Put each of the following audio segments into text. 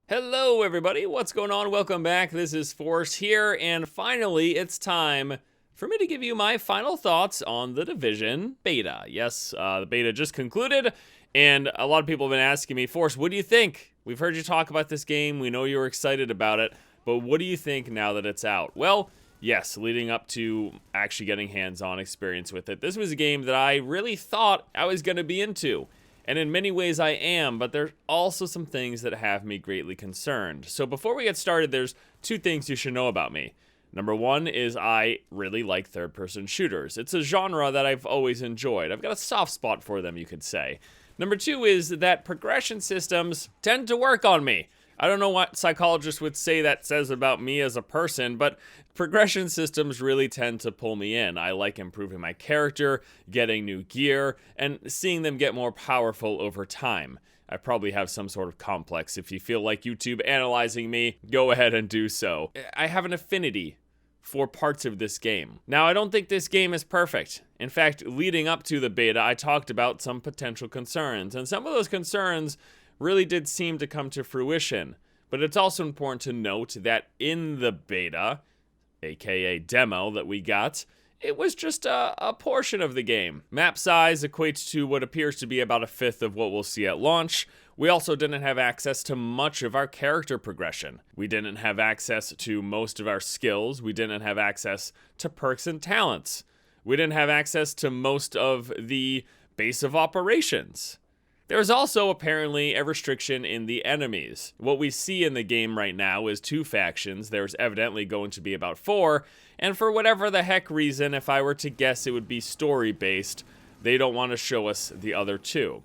Hello everybody, what's going on? Welcome back. This is Force here, and finally it's time for me to give you my final thoughts on The Division beta. Yes, the beta just concluded, and a lot of people have been asking me, Force, what do you think? We've heard you talk about this game, we know you're excited about it, but what do you think now that it's out? Well, yes, leading up to actually getting hands-on experience with it, this was a game that I really thought I was going to be into. And in many ways I am, but there's also some things that have me greatly concerned. So before we get started, there's two things you should know about me. Number one is I really like third-person shooters. It's a genre that I've always enjoyed. I've got a soft spot for them, you could say. Number two is that progression systems tend to work on me. I don't know what psychologists would say that says about me as a person, but progression systems really tend to pull me in. I like improving my character, getting new gear, and seeing them get more powerful over time. I probably have some sort of complex. If you feel like YouTube analyzing me, go ahead and do so. I have an affinity for parts of this game. Now, I don't think this game is perfect. In fact, leading up to the beta, I talked about some potential concerns, and some of those concerns really did seem to come to fruition. But it's also important to note that in the beta, aka demo that we got, it was just a portion of the game. Map size equates to what appears to be about a fifth of what we'll see at launch. We also didn't have access to much of our character progression. We didn't have access to most of our skills. We didn't have access to perks and talents. We didn't have access to most of the base of operations. There's also apparently a restriction in the enemies. What we see in the game right now is two factions. There's evidently going to be about four, and for whatever the heck reason, if I were to guess, it would be story-based. They don't want to show us the other two.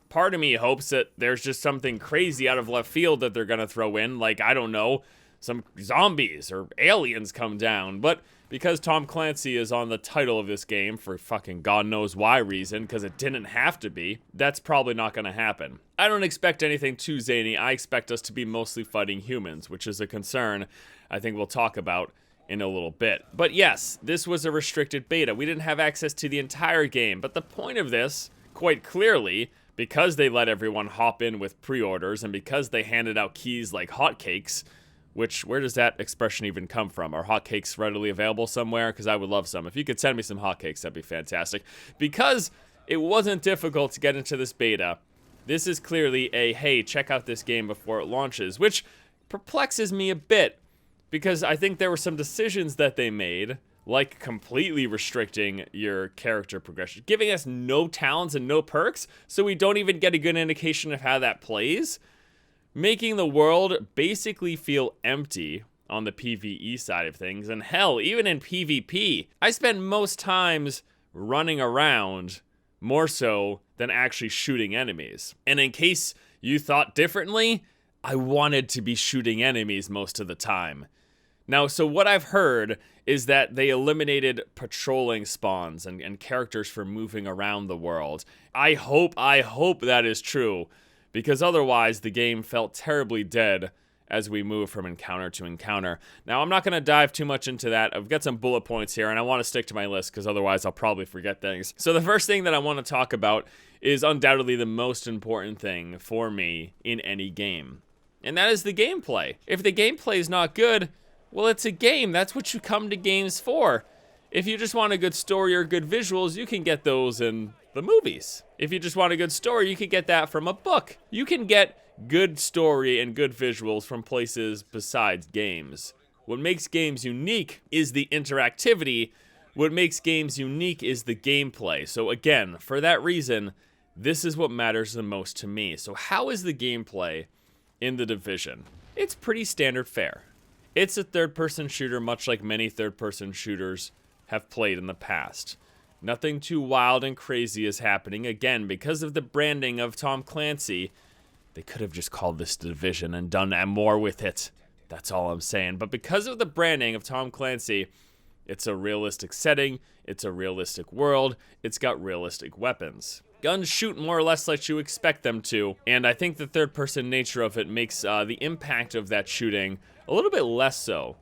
Part of me hopes that there's just something crazy out of left field that they're gonna throw in, like, I don't know, some zombies or aliens come down, but because Tom Clancy is on the title of this game for fucking God knows why reason, because it didn't have to be, that's probably not going to happen. I don't expect anything too zany. I expect us to be mostly fighting humans, which is a concern I think we'll talk about in a little bit. But yes, this was a restricted beta. We didn't have access to the entire game, but the point of this, quite clearly, because they let everyone hop in with pre-orders and because they handed out keys like hotcakes, which, where does that expression even come from? Are hotcakes readily available somewhere? Because I would love some. If you could send me some hotcakes, that'd be fantastic. Because it wasn't difficult to get into this beta, this is clearly a, hey, check out this game before it launches, which perplexes me a bit, because I think there were some decisions that they made, like completely restricting your character progression, giving us no talents and no perks, so we don't even get a good indication of how that plays, making the world basically feel empty on the PvE side of things. And hell, even in PvP, I spend most times running around more so than actually shooting enemies. And in case you thought differently, I wanted to be shooting enemies most of the time. Now, so what I've heard is that they eliminated patrolling spawns and characters for moving around the world. I hope that is true, because otherwise the game felt terribly dead as we move from encounter to encounter. Now, I'm not going to dive too much into that. I've got some bullet points here, and I want to stick to my list, because otherwise I'll probably forget things. So the first thing that I want to talk about is undoubtedly the most important thing for me in any game, and that is the gameplay. If the gameplay is not good, well, it's a game. That's what you come to games for. If you just want a good story or good visuals, you can get those in the movies. If you just want a good story, you can get that from a book. You can get good story and good visuals from places besides games. What makes games unique is the interactivity. What makes games unique is the gameplay. So again, for that reason, this is what matters the most to me. So how is the gameplay in The Division? It's pretty standard fare. It's a third-person shooter, much like many third-person shooters have played in the past. Nothing too wild and crazy is happening. Again, because of the branding of Tom Clancy, they could have just called this The Division and done more with it. That's all I'm saying. But because of the branding of Tom Clancy, it's a realistic setting, it's a realistic world, it's got realistic weapons. Guns shoot more or less like you expect them to, and I think the third-person nature of it makes the impact of that shooting a little bit less so.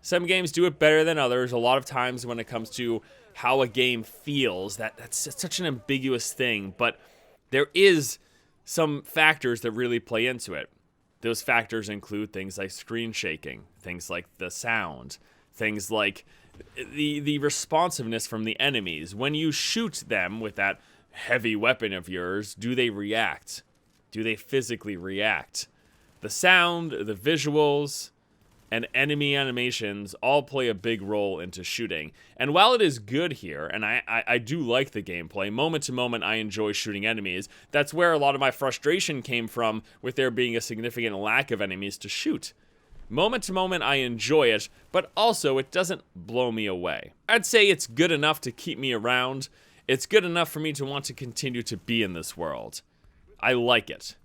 Some games do it better than others. A lot of times when it comes to how a game feels, that's such an ambiguous thing, but there is some factors that really play into it. Those factors include things like screen shaking, things like the sound, things like the responsiveness from the enemies. When you shoot them with that heavy weapon of yours, do they react? Do they physically react? The sound, the visuals, and enemy animations all play a big role into shooting. And while it is good here, and I do like the gameplay, moment to moment I enjoy shooting enemies, that's where a lot of my frustration came from with there being a significant lack of enemies to shoot. Moment to moment I enjoy it, but also it doesn't blow me away. I'd say it's good enough to keep me around. It's good enough for me to want to continue to be in this world. I like it.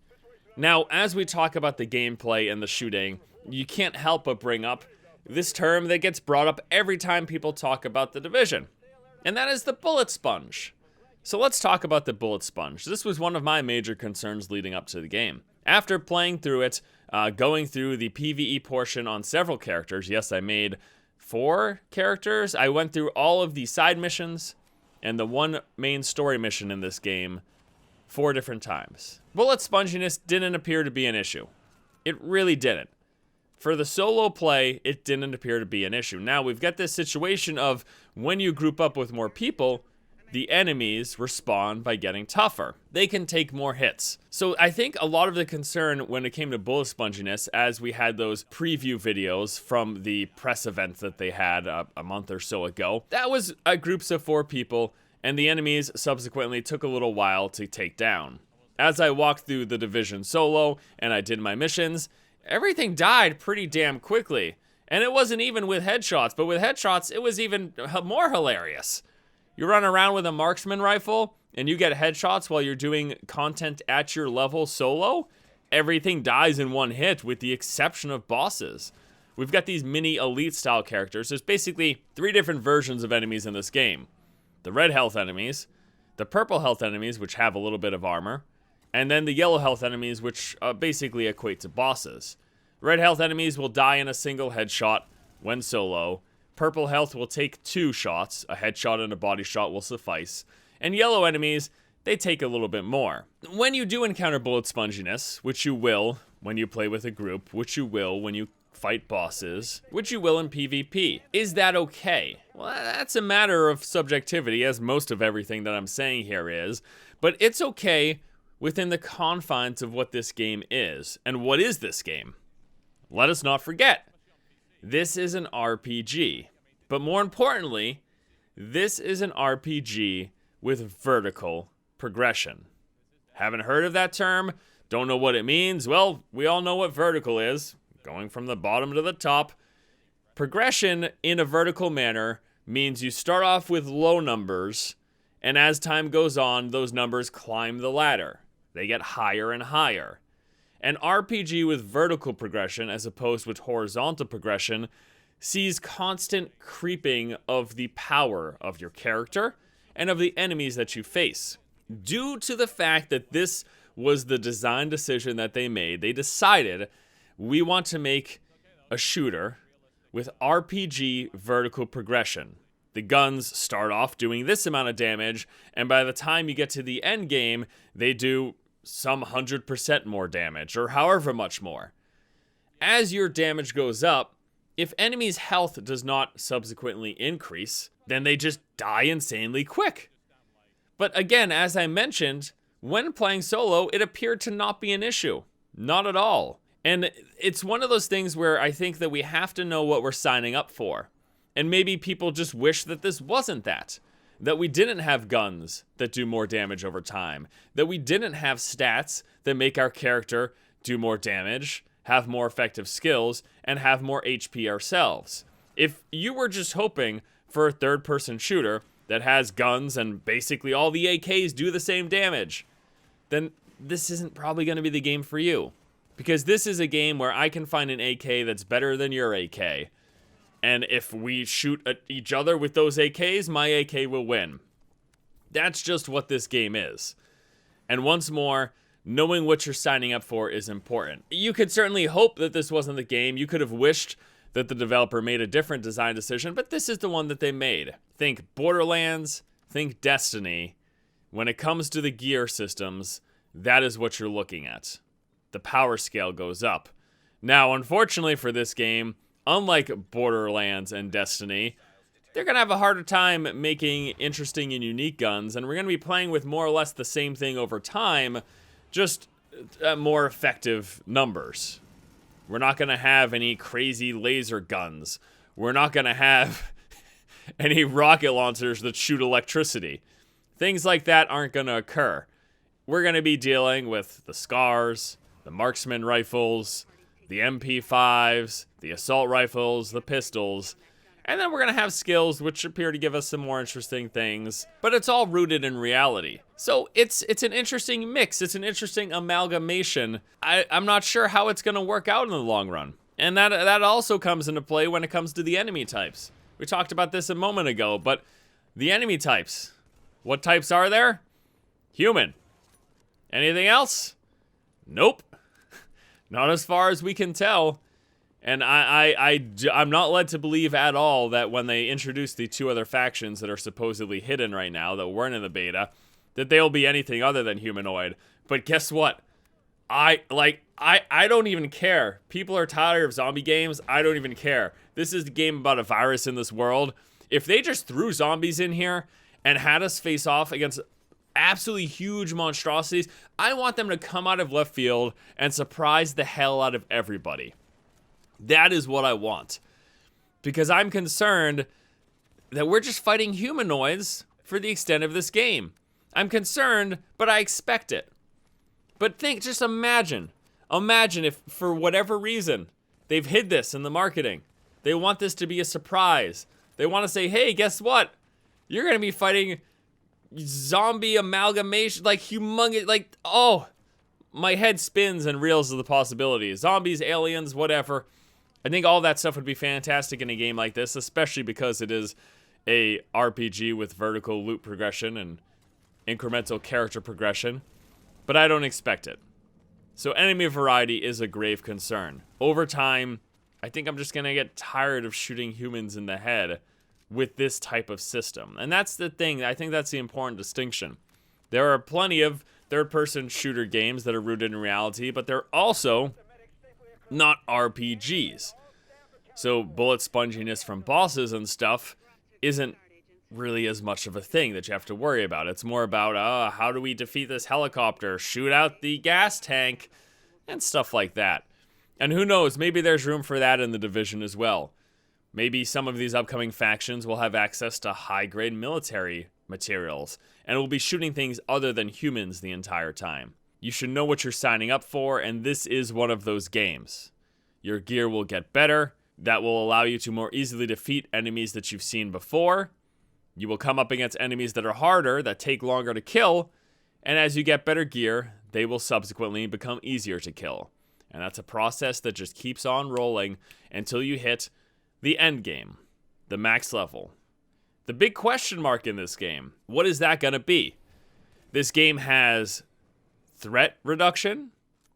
Now, as we talk about the gameplay and the shooting, you can't help but bring up this term that gets brought up every time people talk about The Division, and that is the bullet sponge. So let's talk about the bullet sponge. This was one of my major concerns leading up to the game. After playing through it, going through the PvE portion on several characters, yes, I made 4 characters. I went through all of the side missions and the one main story mission in this game 4 different times. Bullet sponginess didn't appear to be an issue. It really didn't. For the solo play, it didn't appear to be an issue. Now, we've got this situation of when you group up with more people, the enemies respond by getting tougher. They can take more hits. So I think a lot of the concern when it came to bullet sponginess, as we had those preview videos from the press event that they had a month or so ago, that was groups of 4 people, and the enemies subsequently took a little while to take down. As I walked through the Division solo and I did my missions, everything died pretty damn quickly. And it wasn't even with headshots, but with headshots, it was even more hilarious. You run around with a marksman rifle, and you get headshots while you're doing content at your level solo. Everything dies in one hit, with the exception of bosses. We've got these mini elite-style characters. There's basically 3 different versions of enemies in this game. The red health enemies, the purple health enemies, which have a little bit of armor, and then the yellow health enemies, which basically equate to bosses. Red health enemies will die in a single headshot when solo. Purple health will take 2 shots. A headshot and a body shot will suffice. And yellow enemies, they take a little bit more. When you do encounter bullet sponginess, which you will when you play with a group, which you will when you fight bosses, which you will in PvP, is that okay? Well, that's a matter of subjectivity, as most of everything that I'm saying here is. But it's okay within the confines of what this game is. And what is this game? Let us not forget, this is an RPG. But more importantly, this is an RPG with vertical progression. Haven't heard of that term? Don't know what it means? Well, we all know what vertical is. Going from the bottom to the top. Progression in a vertical manner means you start off with low numbers, and as time goes on, those numbers climb the ladder. They get higher and higher. An RPG with vertical progression, as opposed with horizontal progression, sees constant creeping of the power of your character and of the enemies that you face. Due to the fact that this was the design decision that they made, they decided, we want to make a shooter with RPG vertical progression. The guns start off doing this amount of damage, and by the time you get to the end game, they do some 100% more damage, or however much more. As your damage goes up, if enemies' health does not subsequently increase, then they just die insanely quick. But again, as I mentioned, when playing solo, it appeared to not be an issue. Not at all. And it's one of those things where I think that we have to know what we're signing up for. And maybe people just wish that this wasn't that. That we didn't have guns that do more damage over time. That we didn't have stats that make our character do more damage, have more effective skills, and have more HP ourselves. If you were just hoping for a third-person shooter that has guns and basically all the AKs do the same damage, then this isn't probably going to be the game for you. Because this is a game where I can find an AK that's better than your AK. And if we shoot at each other with those AKs, my AK will win. That's just what this game is. And once more, knowing what you're signing up for is important. You could certainly hope that this wasn't the game. You could have wished that the developer made a different design decision, but this is the one that they made. Think Borderlands, think Destiny. When it comes to the gear systems, that is what you're looking at. the power scale goes up. Now, unfortunately for this game, unlike Borderlands and Destiny, they're going to have a harder time making interesting and unique guns, and we're going to be playing with more or less the same thing over time, just at more effective numbers. We're not going to have any crazy laser guns. We're not going to have any rocket launchers that shoot electricity. Things like that aren't going to occur. We're going to be dealing with the SCARs, the marksman rifles, the MP5s, the assault rifles, the pistols, and then we're going to have skills which appear to give us some more interesting things, but it's all rooted in reality. So it's an interesting mix. It's an interesting amalgamation. I'm not sure how it's going to work out in the long run. And that also comes into play when it comes to the enemy types. We talked about this a moment ago, but the enemy types. What types are there? Human. Anything else? Nope. Not as far as we can tell. And I'm not led to believe at all that when they introduce the two other factions that are supposedly hidden right now, that weren't in the beta, that they'll be anything other than humanoid. But guess what? I don't even care. People are tired of zombie games. I don't even care. This is the game about a virus in this world. If they just threw zombies in here and had us face off against absolutely huge monstrosities, I want them to come out of left field and surprise the hell out of everybody. That is what I want. Because I'm concerned that we're just fighting humanoids for the extent of this game. I'm concerned, but I expect it. But just imagine if for whatever reason, they've hid this in the marketing. They want this to be a surprise. They want to say, hey, guess what? You're going to be fighting zombie amalgamation, like humongous, like, oh, my head spins and reels of the possibilities. Zombies, aliens, whatever. I think all that stuff would be fantastic in a game like this, especially because it is a RPG with vertical loot progression and incremental character progression. But I don't expect it. So enemy variety is a grave concern. Over time, I think I'm just going to get tired of shooting humans in the head with this type of system. And that's the thing. I think that's the important distinction. There are plenty of third-person shooter games that are rooted in reality, but they're also not RPGs. So bullet sponginess from bosses and stuff isn't really as much of a thing that you have to worry about. It's more about, how do we defeat this helicopter, shoot out the gas tank, and stuff like that. And who knows, maybe there's room for that in the Division as well. Maybe some of these upcoming factions will have access to high-grade military materials, and will be shooting things other than humans the entire time. You should know what you're signing up for, and this is one of those games. Your gear will get better. That will allow you to more easily defeat enemies that you've seen before. You will come up against enemies that are harder, that take longer to kill, and as you get better gear, they will subsequently become easier to kill. And that's a process that just keeps on rolling until you hit the end game, the max level. The big question mark in this game, what is that going to be? This game has threat reduction.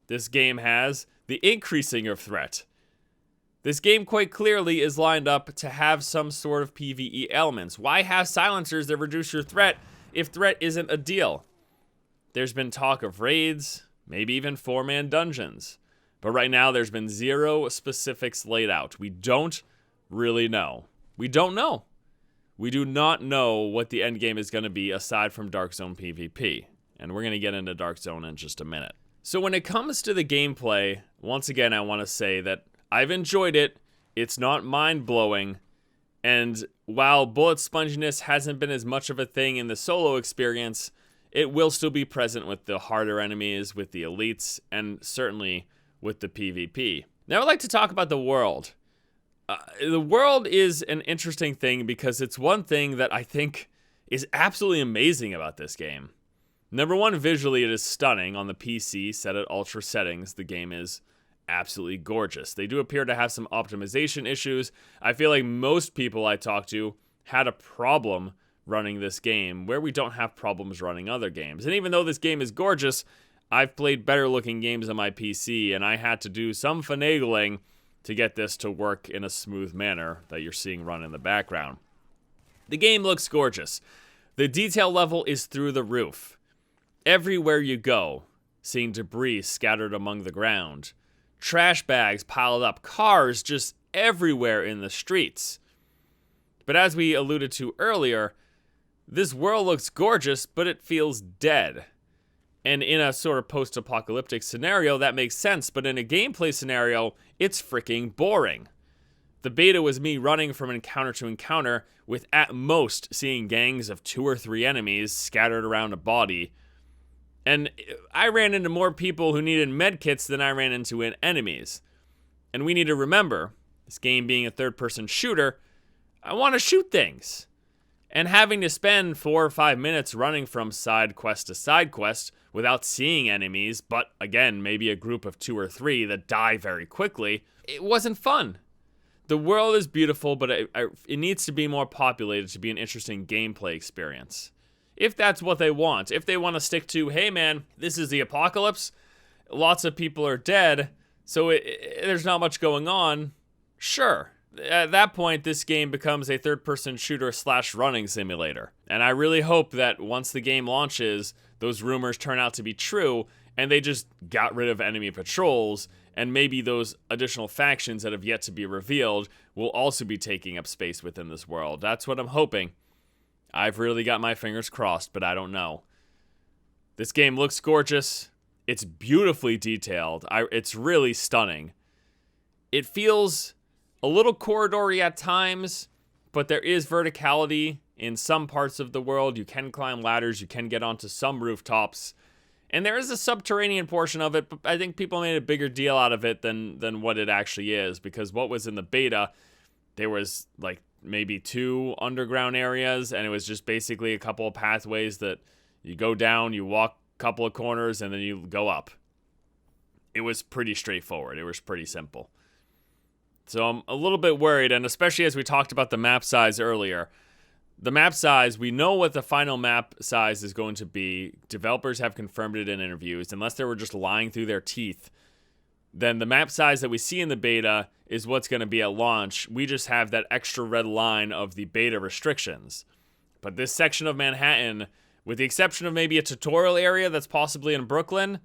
This game has the increasing of threat. This game quite clearly is lined up to have some sort of PvE elements. Why have silencers that reduce your threat if threat isn't a deal? There's been talk of raids, maybe even 4-man dungeons. But right now there's been zero specifics laid out. We don't really know. We don't know. We do not know what the end game is going to be aside from Dark Zone PvP. And we're going to get into Dark Zone in just a minute. So when it comes to the gameplay, once again, I want to say that I've enjoyed it. It's not mind-blowing. And while bullet sponginess hasn't been as much of a thing in the solo experience, it will still be present with the harder enemies, with the elites, and certainly with the PvP. Now I'd like to talk about the world. The world is an interesting thing because it's one thing that I think is absolutely amazing about this game. Number one, visually it is stunning. On the PC, set at ultra settings, the game is absolutely gorgeous. They do appear to have some optimization issues. I feel like most people I talked to had a problem running this game, where we don't have problems running other games. And even though this game is gorgeous, I've played better looking games on my PC, and I had to do some finagling to get this to work in a smooth manner that you're seeing run in the background. The game looks gorgeous. The detail level is through the roof. Everywhere you go, seeing debris scattered among the ground, trash bags piled up, cars just everywhere in the streets. But as we alluded to earlier, this world looks gorgeous, but it feels dead. And in a sort of post-apocalyptic scenario, that makes sense, but in a gameplay scenario, it's freaking boring. The beta was me running from encounter to encounter, with at most seeing gangs of 2 or 3 enemies scattered around a body. And I ran into more people who needed medkits than I ran into enemies. And we need to remember, this game being a third-person shooter, I want to shoot things. And having to spend 4 or 5 minutes running from side quest to side quest without seeing enemies, but again, maybe a group of 2 or 3 that die very quickly, it wasn't fun. The world is beautiful, but it needs to be more populated to be an interesting gameplay experience. If that's what they want. If they want to stick to, hey man, this is the apocalypse, lots of people are dead, so there's not much going on, sure. At that point, this game becomes a third-person shooter / running simulator. And I really hope that once the game launches, those rumors turn out to be true, and they just got rid of enemy patrols, and maybe those additional factions that have yet to be revealed will also be taking up space within this world. That's what I'm hoping. I've really got my fingers crossed, but I don't know. This game looks gorgeous. It's beautifully detailed. It's really stunning. It feels a little corridory at times, but there is verticality in some parts of the world. You can climb ladders, you can get onto some rooftops, and there is a subterranean portion of it, but I think people made a bigger deal out of it than what it actually is, because what was in the beta, there was like maybe 2 underground areas, and it was just basically a couple of pathways that you go down, you walk a couple of corners, and then you go up. It was pretty straightforward. It was pretty simple. So I'm a little bit worried, and especially as we talked about the map size earlier. The map size, we know what the final map size is going to be. Developers have confirmed it in interviews. Unless they were just lying through their teeth, then the map size that we see in the beta is what's going to be at launch. We just have that extra red line of the beta restrictions. But this section of Manhattan, with the exception of maybe a tutorial area that's possibly in Brooklyn,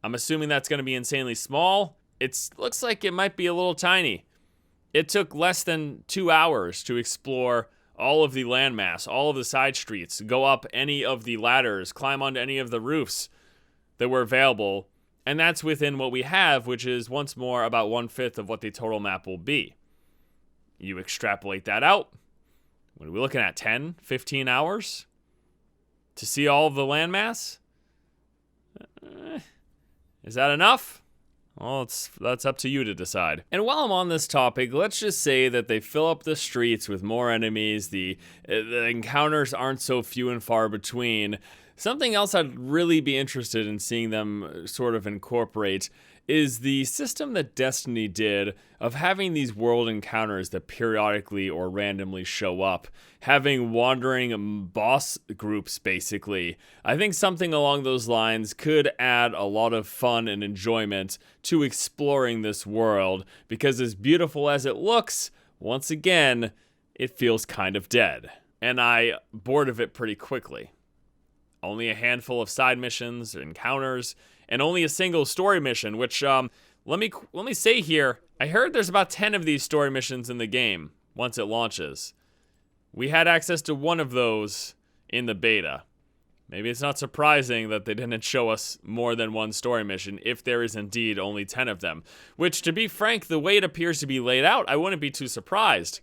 I'm assuming that's going to be insanely small. It looks like it might be a little tiny. It took less than 2 hours to explore all of the landmass, all of the side streets, go up any of the ladders, climb onto any of the roofs that were available, and that's within what we have, which is once more about 1/5 of what the total map will be. You extrapolate that out, what are we looking at, 10, 15 hours to see all of the landmass? Is that enough? Well, that's up to you to decide. And while I'm on this topic, let's just say that they fill up the streets with more enemies. The encounters aren't so few and far between. Something else I'd really be interested in seeing them sort of incorporate is the system that Destiny did of having these world encounters that periodically or randomly show up, having wandering boss groups, basically. I think something along those lines could add a lot of fun and enjoyment to exploring this world, because as beautiful as it looks, once again, it feels kind of dead. And I bored of it pretty quickly. Only a handful of side missions, encounters, and only a single story mission, which, let me say here, I heard there's about 10 of these story missions in the game once it launches. We had access to one of those in the beta. Maybe it's not surprising that they didn't show us more than one story mission, if there is indeed only 10 of them. Which, to be frank, the way it appears to be laid out, I wouldn't be too surprised.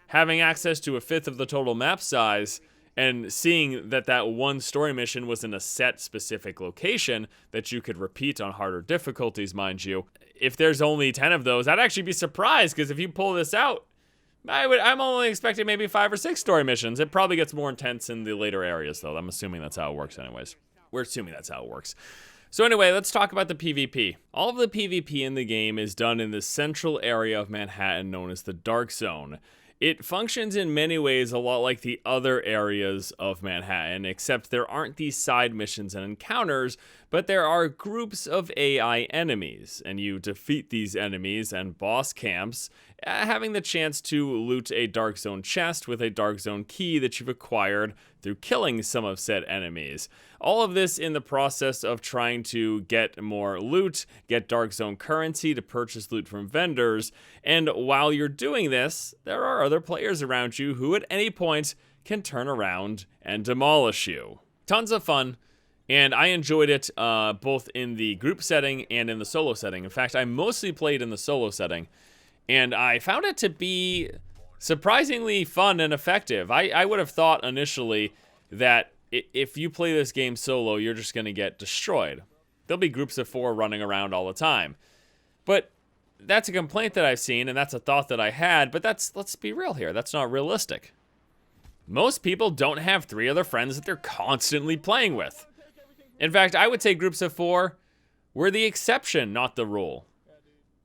Having access to 1/5 of the total map size, and seeing that that one story mission was in a set specific location that you could repeat on harder difficulties, mind you. If there's only 10 of those, I'd actually be surprised, because if you pull this out, I'm only expecting maybe 5 or 6 story missions. It probably gets more intense in the later areas, though. I'm assuming that's how it works anyways. We're assuming that's how it works. So anyway, let's talk about the PvP. All of the PvP in the game is done in the central area of Manhattan known as the Dark Zone. It functions in many ways a lot like the other areas of Manhattan, except there aren't these side missions and encounters, But there are groups of AI enemies, and you defeat these enemies and boss camps, having the chance to loot a Dark Zone chest with a Dark Zone key that you've acquired through killing some of said enemies. All of this in the process of trying to get more loot, get Dark Zone currency to purchase loot from vendors, and while you're doing this, there are other players around you who at any point can turn around and demolish you. Tons of fun. And I enjoyed it both in the group setting and in the solo setting. In fact, I mostly played in the solo setting, and I found it to be surprisingly fun and effective. I would have thought initially that if you play this game solo, you're just going to get destroyed. There'll be groups of 4 running around all the time. But that's a complaint that I've seen, and that's a thought that I had, but let's be real here, that's not realistic. Most people don't have 3 other friends that they're constantly playing with. In fact, I would say groups of 4 were the exception, not the rule.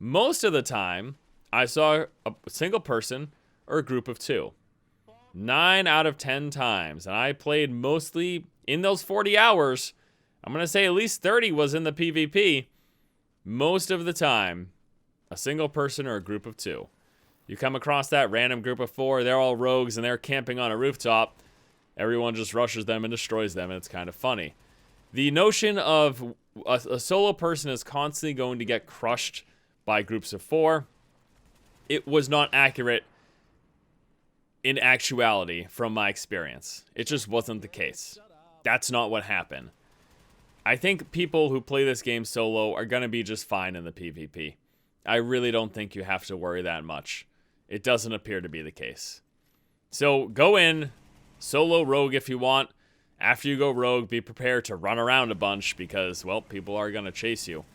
Most of the time, I saw a single person or a group of 2. 9 out of 10 times. And I played mostly in those 40 hours. I'm going to say at least 30 was in the PvP. Most of the time, a single person or a group of 2. You come across that random group of 4, they're all rogues and they're camping on a rooftop. Everyone just rushes them and destroys them, and it's kind of funny. The notion of a solo person is constantly going to get crushed by groups of 4, it was not accurate in actuality from my experience. It just wasn't the case. That's not what happened. I think people who play this game solo are going to be just fine in the PvP. I really don't think you have to worry that much. It doesn't appear to be the case. So go in, solo rogue if you want. After you go rogue, be prepared to run around a bunch because, well, people are going to chase you.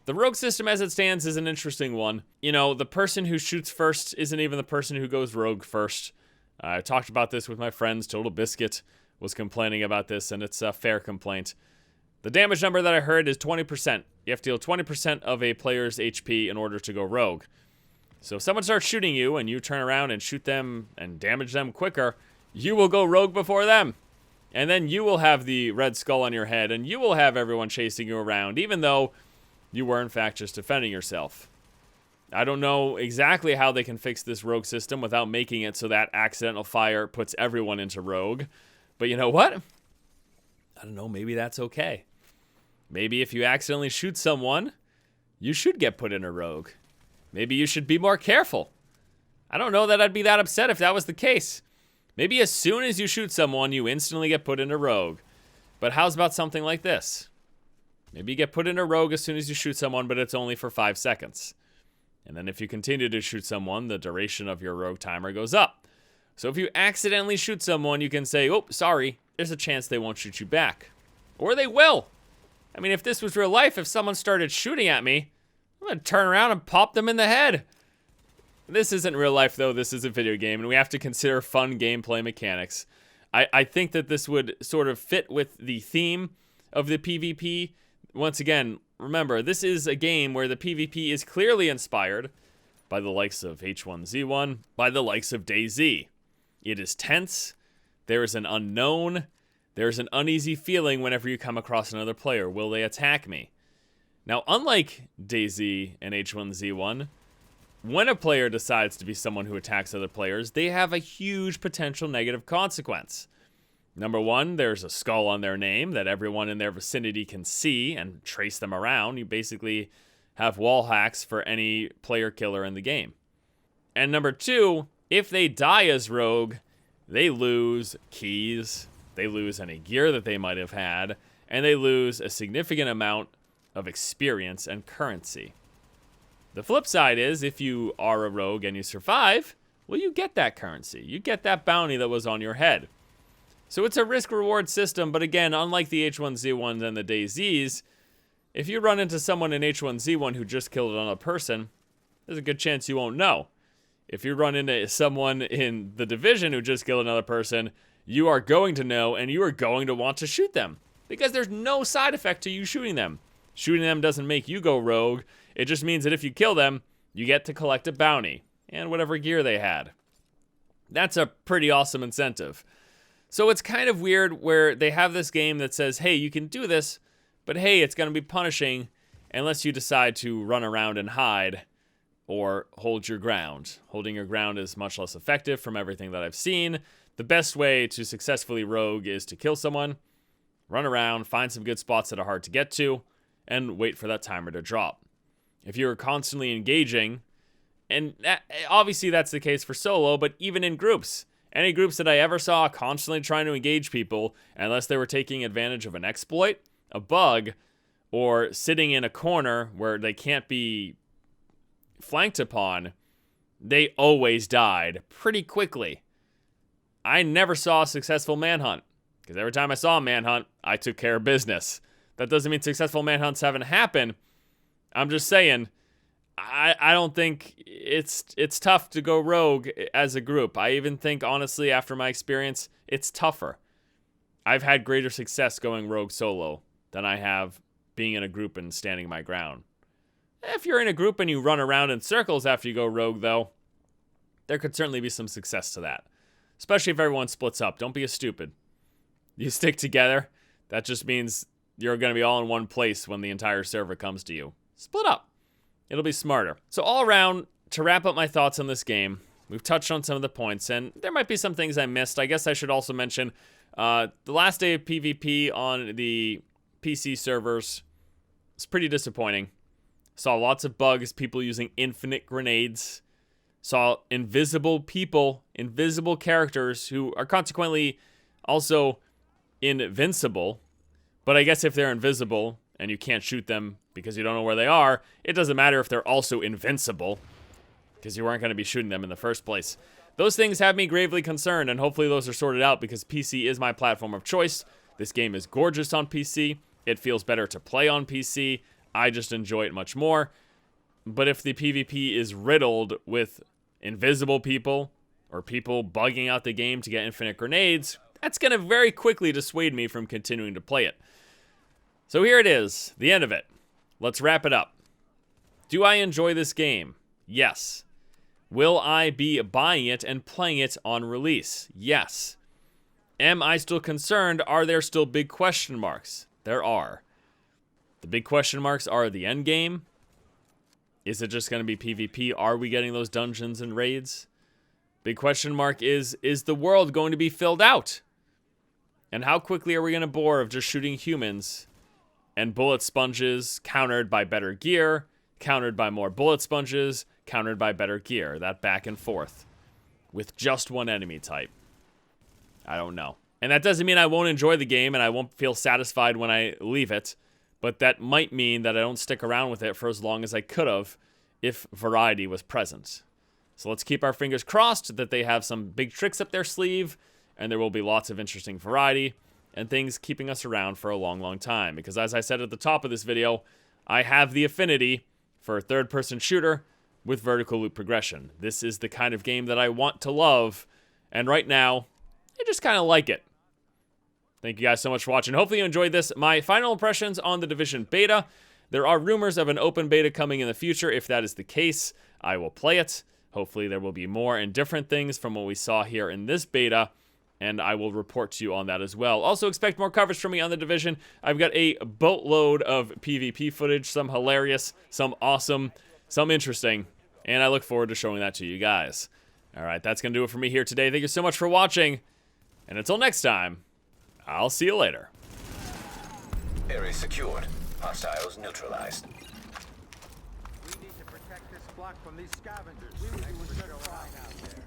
The rogue system as it stands is an interesting one. You know, the person who shoots first isn't even the person who goes rogue first. I talked about this with my friends. Total Biscuit was complaining about this, and it's a fair complaint. The damage number that I heard is 20%. You have to deal 20% of a player's HP in order to go rogue. So if someone starts shooting you and you turn around and shoot them and damage them quicker, you will go rogue before them. And then you will have the red skull on your head, and you will have everyone chasing you around, even though you were in fact just defending yourself. I don't know exactly how they can fix this rogue system without making it so that accidental fire puts everyone into rogue. But you know what? I don't know, maybe that's okay. Maybe if you accidentally shoot someone, you should get put in a rogue. Maybe you should be more careful. I don't know that I'd be that upset if that was the case. Maybe as soon as you shoot someone, you instantly get put into rogue. But how's about something like this? Maybe you get put into rogue as soon as you shoot someone, but it's only for 5 seconds. And then if you continue to shoot someone, the duration of your rogue timer goes up. So if you accidentally shoot someone, you can say, oh, sorry, there's a chance they won't shoot you back. Or they will. I mean, if this was real life, if someone started shooting at me, I'm going to turn around and pop them in the head. This isn't real life, though. This is a video game, and we have to consider fun gameplay mechanics. I think that this would sort of fit with the theme of the PvP. Once again, remember, this is a game where the PvP is clearly inspired by the likes of H1Z1, by the likes of DayZ. It is tense. There is an unknown. There's an uneasy feeling whenever you come across another player. Will they attack me? Now, unlike DayZ and H1Z1, when a player decides to be someone who attacks other players, they have a huge potential negative consequence. Number one, there's a skull on their name that everyone in their vicinity can see and trace them around. You basically have wall hacks for any player killer in the game. And number two, if they die as rogue, they lose keys, they lose any gear that they might have had, and they lose a significant amount of experience and currency. The flip side is, if you are a rogue and you survive, well, you get that currency. You get that bounty that was on your head. So it's a risk-reward system, but again, unlike the H1Z1s and the DayZs, if you run into someone in H1Z1 who just killed another person, there's a good chance you won't know. If you run into someone in the Division who just killed another person, you are going to know, and you are going to want to shoot them, because there's no side effect to you shooting them. Shooting them doesn't make you go rogue. It just means that if you kill them, you get to collect a bounty and whatever gear they had. That's a pretty awesome incentive. So it's kind of weird where they have this game that says, hey, you can do this, But hey, it's going to be punishing unless you decide to run around and hide or hold your ground. Holding your ground is much less effective from everything that I've seen. The best way to successfully rogue is to kill someone, run around, find some good spots that are hard to get to, and wait for that timer to drop. If you're constantly engaging, and obviously that's the case for solo, but even in groups, any groups that I ever saw constantly trying to engage people, unless they were taking advantage of an exploit, a bug, or sitting in a corner where they can't be flanked upon, they always died pretty quickly. I never saw a successful manhunt, because every time I saw a manhunt, I took care of business. That doesn't mean successful manhunts haven't happened. I'm just saying, I don't think it's tough to go rogue as a group. I even think, honestly, after my experience, it's tougher. I've had greater success going rogue solo than I have being in a group and standing my ground. If you're in a group and you run around in circles after you go rogue, though, there could certainly be some success to that. Especially if everyone splits up. Don't be a stupid. You stick together. That just means you're going to be all in one place when the entire server comes to you. Split up. It'll be smarter. So all around, to wrap up my thoughts on this game, we've touched on some of the points, and there might be some things I missed. I guess I should also mention the last day of PvP on the PC servers was pretty disappointing. Saw lots of bugs, people using infinite grenades. Saw invisible people, invisible characters who are consequently also invincible. But I guess if they're invisible and you can't shoot them because you don't know where they are, it doesn't matter if they're also invincible because you weren't going to be shooting them in the first place. Those things have me gravely concerned, and hopefully those are sorted out because PC is my platform of choice. This game is gorgeous on PC. It feels better to play on PC. I just enjoy it much more. But if the PvP is riddled with invisible people or people bugging out the game to get infinite grenades, that's going to very quickly dissuade me from continuing to play it. So here it is, the end of it. Let's wrap it up. Do I enjoy this game? Yes. Will I be buying it and playing it on release? Yes. Am I still concerned? Are there still big question marks? There are. The big question marks are the end game. Is it just going to be PvP? Are we getting those dungeons and raids? Big question mark is the world going to be filled out? And how quickly are we going to bore of just shooting humans and bullet sponges countered by better gear, countered by more bullet sponges, countered by better gear? That back and forth with just one enemy type. I don't know. And that doesn't mean I won't enjoy the game and I won't feel satisfied when I leave it. But that might mean that I don't stick around with it for as long as I could have if variety was present. So let's keep our fingers crossed that they have some big tricks up their sleeve and there will be lots of interesting variety and things keeping us around for a long, long time. Because as I said at the top of this video, I have the affinity for a third-person shooter with vertical loop progression. This is the kind of game that I want to love, and right now, I just kind of like it. Thank you guys so much for watching. Hopefully you enjoyed this. My final impressions on the Division beta. There are rumors of an open beta coming in the future. If that is the case, I will play it. Hopefully there will be more and different things from what we saw here in this beta, and I will report to you on that as well. Also expect more coverage from me on the Division. I've got a boatload of PvP footage, some hilarious, some awesome, some interesting, and I look forward to showing that to you guys. All right, that's going to do it for me here today. Thank you so much for watching, and until next time, I'll see you later. Area secured. Hostiles neutralized. We need to protect this block from these scavengers. We would do a good job out there.